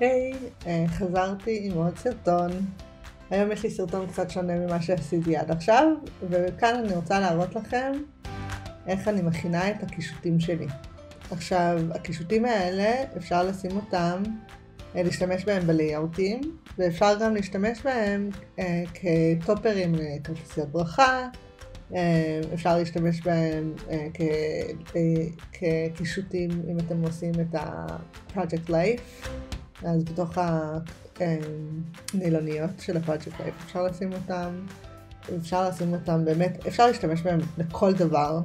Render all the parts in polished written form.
היי, חזרתי עם עוד סרטון. היום יש לי סרטון קצת שונה ממה שעשיתי עד עכשיו, וכאן אני רוצה להראות לכם איך אני מכינה את הקישוטים שלי. עכשיו, הקישוטים האלה אפשר לשים אותם, להשתמש בהם בלייאוטים, ואפשר גם להשתמש בהם כטופרים לכרטיסיות ברכה, אפשר להשתמש בהם כקישוטים אם אתם עושים את ה-Project Life. אז בתוך הנילוניות של ה-Project Life אפשר לשים אותם באמת, אפשר להשתמש בהם לכל דבר,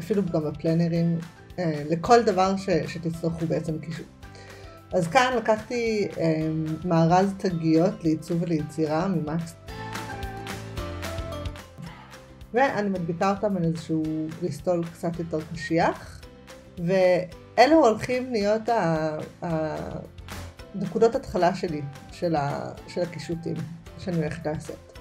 אפילו גם בפלנרים, לכל דבר שתצטרכו בעצם קישוט. אז כאן לקחתי מארז תגיות לעיצוב וליצירה ממקס, ואני מדביקה אותם על איזשהו ריסטול קצת יותר קשיח, ואלו הולכים להיות נקודות התחלה שלי, של הקישוטים שאני הולכת לעשות.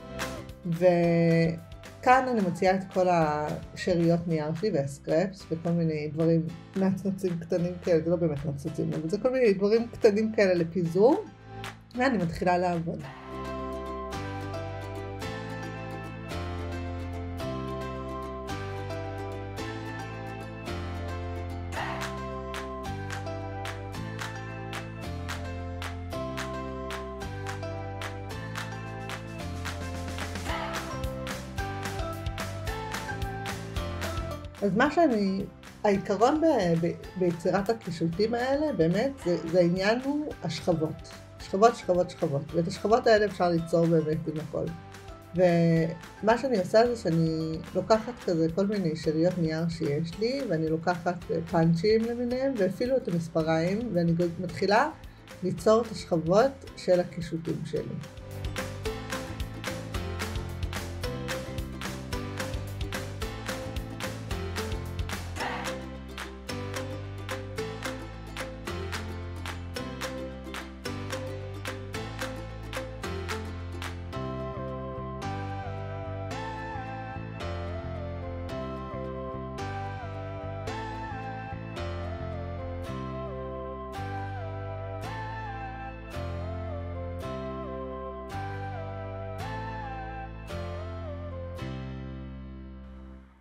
וכאן אני מציעה את כל השאריות נייר שלי והסקרפס וכל מיני דברים נצנצים קטנים כאלה, זה לא באמת נצנצים, אבל זה כל מיני דברים קטנים כאלה לפיזור, ואני מתחילה לעבוד. אז העיקרון ביצירת הקישוטים האלה, באמת, זה העניין הוא השכבות. שכבות. ואת השכבות האלה אפשר ליצור באמת עם הכל. ומה שאני עושה זה שאני לוקחת כזה כל מיני שאריות נייר שיש לי, ואני לוקחת פאנצ'ים למיניהם, ואפילו את המספריים, ואני מתחילה ליצור את השכבות של הקישוטים שלי.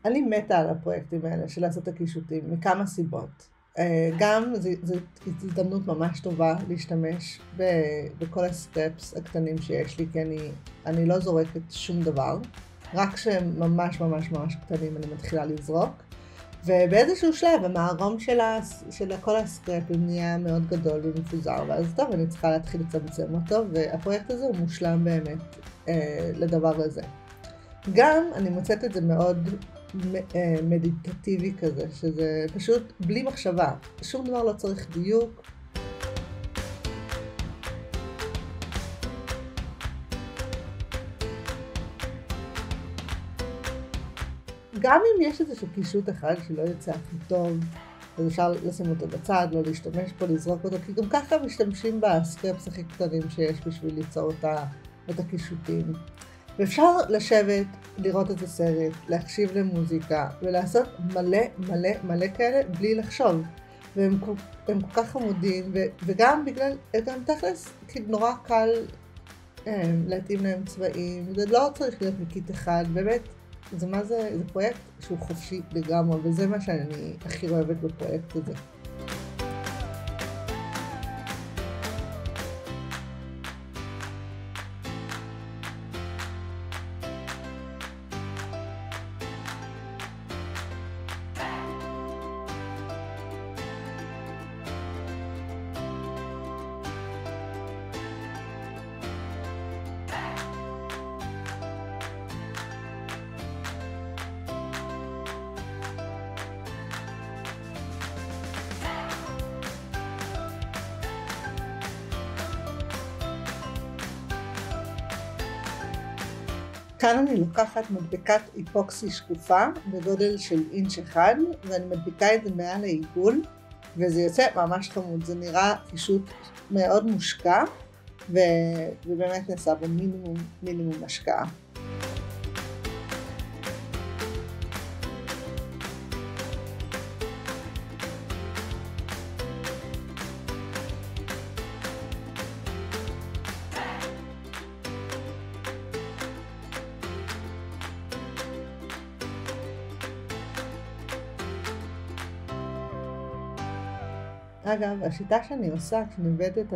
אני מתה על הפרויקטים האלה של לעשות הקישוטים, מכמה סיבות. גם זו הזדמנות ממש טובה להשתמש בכל הסטפס הקטנים שיש לי, כי אני לא זורקת שום דבר, רק שהם ממש קטנים אני מתחילה לזרוק. ובאיזשהו שלב המערום של כל הסקרפים נהיה מאוד גדול ומפוזר, ואז טוב, אני צריכה להתחיל לצמצם אותו, והפרויקט הזה הוא מושלם באמת לדבר הזה. גם אני מוצאת את זה מאוד מדיטטיבי כזה, שזה פשוט בלי מחשבה, שום דבר לא צריך דיוק. גם אם יש איזשהו קישוט אחד שלא יוצא הכי טוב, אז אפשר לשים אותו בצד, לא להשתמש פה, לזרוק אותו, כי גם ככה משתמשים בסקרפס הכי קטנים שיש בשביל ליצור את הקישוטים. ואפשר לשבת, לראות את הסרט, להקשיב למוזיקה, ולעשות מלא כאלה בלי לחשוב. והם כל כך חמודים, וגם גם תכלס, כי נורא קל להתאים להם צבעים, זה לא צריך להיות מקיט אחד, באמת, זה פרויקט שהוא חופשי לגמרי, וזה מה שאני הכי אוהבת בפרויקט הזה. כאן אני לוקחת מדבקת איפוקסי שקופה בגודל של אינץ' אחד, ואני מדביקה את זה מעל העיגול, וזה יוצא ממש חמוד. זה נראה קישוט מאוד מושקע, ובאמת נעשה בו מינימום השקעה. אגב, השיטה שאני עושה כשאני עובדת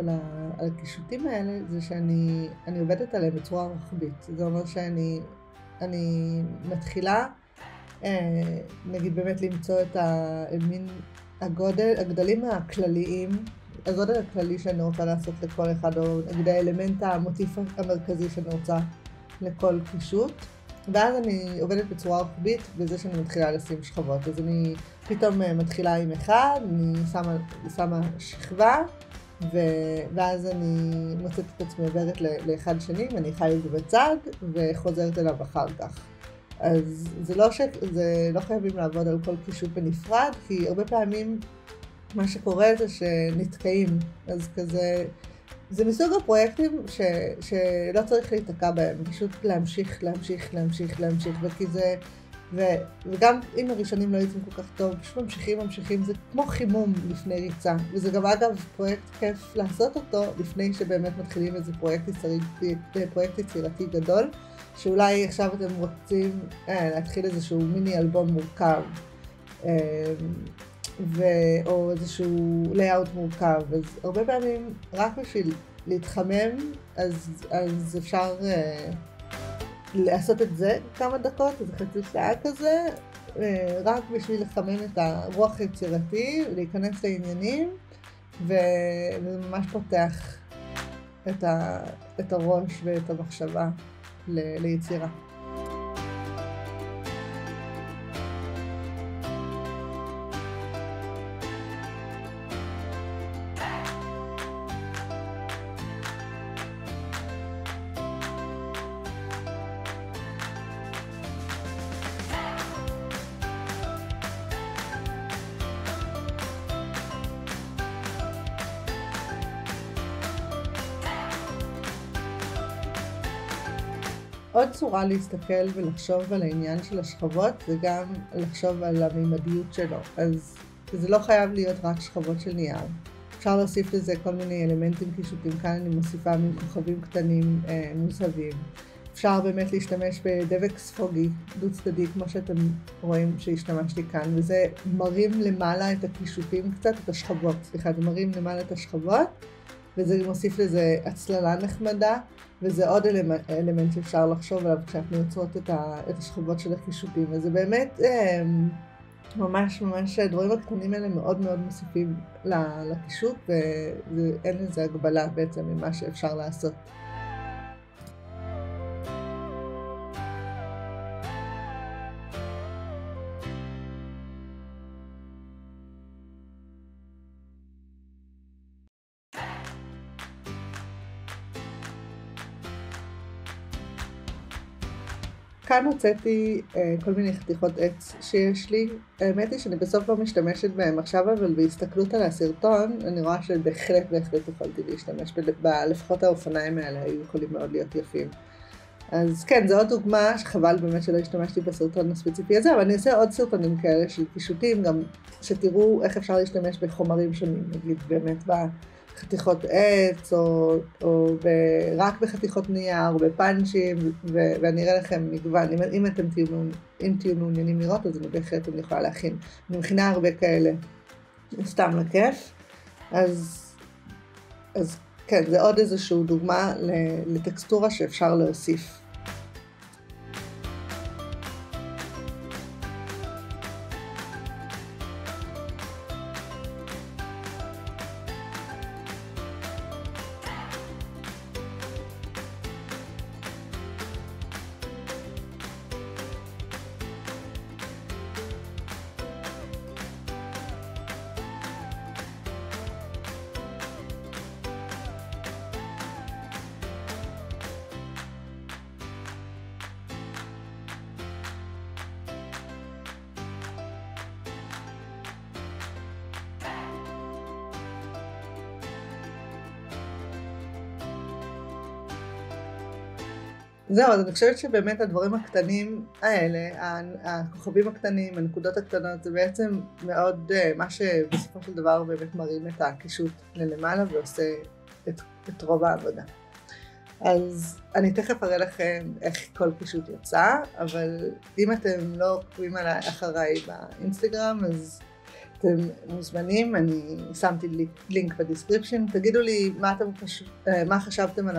על הקישוטים האלה, זה שאני עובדת עליהם בצורה רוחבית. זה אומר שאני מתחילה, נגיד באמת למצוא את הגדלים הכלליים, הגודל הכללי שאני רוצה לעשות לכל אחד, או נגיד האלמנט, המוטיף המרכזי שאני רוצה לכל קישוט. ואז אני עובדת בצורה רוחבית בזה שאני מתחילה לשים שכבות. אז אני פתאום מתחילה עם אחד, אני שמה שכבה, ואז אני מוצאת את עצמי עוברת לאחד שני, מניחה את זה בצד, וחוזרת אליו אחר כך. אז זה לא חייבים לעבוד על כל קישוט בנפרד, כי הרבה פעמים מה שקורה זה שנתקעים. אז כזה, זה מסוג הפרויקטים שלא צריך להתעקע בהם, פשוט להמשיך, וכי זה, וגם אם הראשונים לא יצאים כל כך טוב, פשוט ממשיכים, זה כמו חימום לפני ריצה, וזה גם אגב פרויקט כיף לעשות אותו לפני שבאמת מתחילים איזה פרויקט יצירתי גדול, שאולי עכשיו אתם רוצים להתחיל איזשהו מיני אלבום מורכב, או איזשהו layout מורכב. אז הרבה פעמים רק בשביל להתחמם, אז אפשר לעשות את זה כמה דקות, איזה חצי שעה כזה, רק בשביל לחמם את הרוח היצירתי, להיכנס לעניינים, וזה ממש פותח את הראש ואת המחשבה ליצירה. עוד צורה להסתכל ולחשוב על העניין של השכבות, זה גם לחשוב על המימדיות שלו. אז זה לא חייב להיות רק שכבות של נייר. אפשר להוסיף לזה כל מיני אלמנטים קישוטים. כאן אני מוסיפה מכוכבים קטנים מוסבים. אפשר באמת להשתמש בדבק ספוגי, דו צדדי, כמו שאתם רואים שהשתמשתי כאן, וזה מרים למעלה את הקישוטים קצת, את השכבות, זה מרים למעלה את השכבות, וזה מוסיף לזה הצללה נחמדה, וזה עוד אלמנט שאפשר לחשוב עליו כשאנחנו יוצרות את השכבות של הקישוטים. וזה באמת ממש הדברים הקטנים האלה מאוד מאוד מוסיפים לקישוט, ואין לזה הגבלה בעצם ממה שאפשר לעשות. כאן הוצאתי כל מיני חתיכות עץ שיש לי. האמת היא שאני בסוף לא משתמשת בהם עכשיו, אבל בהסתכלות על הסרטון אני רואה שבהחלט יכולתי להשתמש, לפחות האופניים האלה היו יכולים מאוד להיות יפים. אז כן, זו עוד דוגמה שחבל באמת שלא השתמשתי בסרטון הספציפי הזה, אבל אני אעשה עוד סרטונים כאלה של קישוטים, גם שתראו איך אפשר להשתמש בחומרים שונים, נגיד באמת בחתיכות עץ, או רק בחתיכות נייר, או בפאנצ'ים, ואני אראה לכם מגוון. אם תהיו מעוניינים לראות, אז אני בהחלט אני יכולה להכין. אני מכינה הרבה כאלה, סתם לכיף. אז כן, זה עוד איזושהי דוגמה לטקסטורה שאפשר להוסיף. זהו, אז אני חושבת שבאמת הדברים הקטנים האלה, הכוכבים הקטנים, הנקודות הקטנות, זה בעצם מאוד מה שבסופו של דבר באמת מרים את הקישוט ללמעלה ועושה את רוב העבודה. אז אני תכף אראה לכם איך כל קישוט יצא, אבל אם אתם לא עוקבים אחריי באינסטגרם, אז אתם מוזמנים, אני שמתי לינק בדיסקריפשן, תגידו לי מה חשבתם על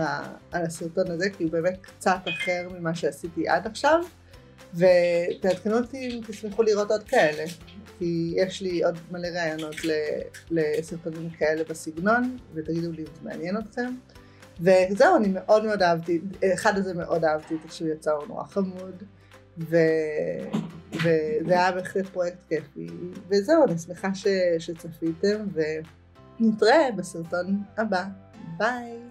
הסרטון הזה, כי הוא באמת קצת אחר ממה שעשיתי עד עכשיו, ותעדכנו אותי אם תשמחו לראות עוד כאלה, כי יש לי עוד מלא רעיונות לסרטונים כאלה בסגנון, ותגידו לי אם זה מעניין אתכם. וזהו, אני מאוד מאוד אהבתי, אחד הזה מאוד אהבתי, שהוא יצא, הוא נורא חמוד, וזה היה בהחלט פרויקט כיפי, וזהו, אני שמחה שצפיתם, ונתראה בסרטון הבא. ביי!